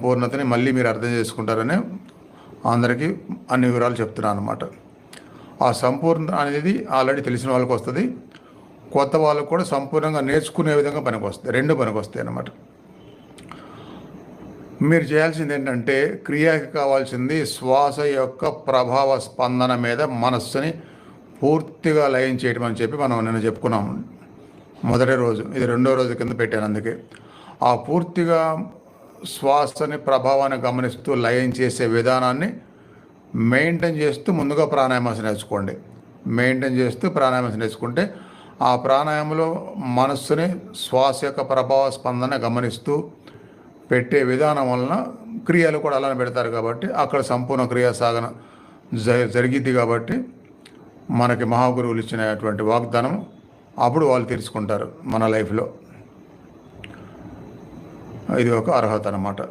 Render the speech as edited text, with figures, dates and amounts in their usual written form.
సంపూర్ణతని మళ్ళీ మీరు అర్థం చేసుకుంటారని అందరికీ అన్ని వివరాలు చెప్తున్నాను అనమాట. ఆ సంపూర్ణ అనేది ఆల్రెడీ తెలిసిన వాళ్ళకి వస్తుంది, కొత్త వాళ్ళకు కూడా సంపూర్ణంగా నేర్చుకునే విధంగా పనికొస్తాయి, రెండు పనికొస్తాయి అన్నమాట. మీరు చేయాల్సింది ఏంటంటే, క్రియకి కావాల్సింది శ్వాస యొక్క ప్రభావ స్పందన మీద మనస్సుని పూర్తిగా లయం చేయడం అని చెప్పి మనం నిన్న చెప్పుకున్నాము మొదటి రోజు. ఇది రెండో రోజు కింద పెట్టాను. అందుకే ఆ పూర్తిగా శ్వాసని ప్రభావాన్ని గమనిస్తూ లయం చేసే విధానాన్ని మెయింటైన్ చేస్తూ ముందుగా ప్రాణాయామాసన నేర్చుకోండి. మెయింటైన్ చేస్తూ ప్రాణాయామాసన నేర్చుకుంటే ఆ ప్రాణాయామంలో మనస్సుని శ్వాస యొక్క ప్రభావ స్పందన గమనిస్తూ పెట్టే విధానం వలన క్రియలు కూడా అలానే పెడతారు కాబట్టి అక్కడ సంపూర్ణ క్రియా సాగన జరిగిద్ది. కాబట్టి మనకి మహాగురువులు ఇచ్చినటువంటి వాగ్దానం అప్పుడు వాళ్ళు తీర్చుకుంటారు మన లైఫ్లో. ఇది ఒక అర్హత అన్నమాట.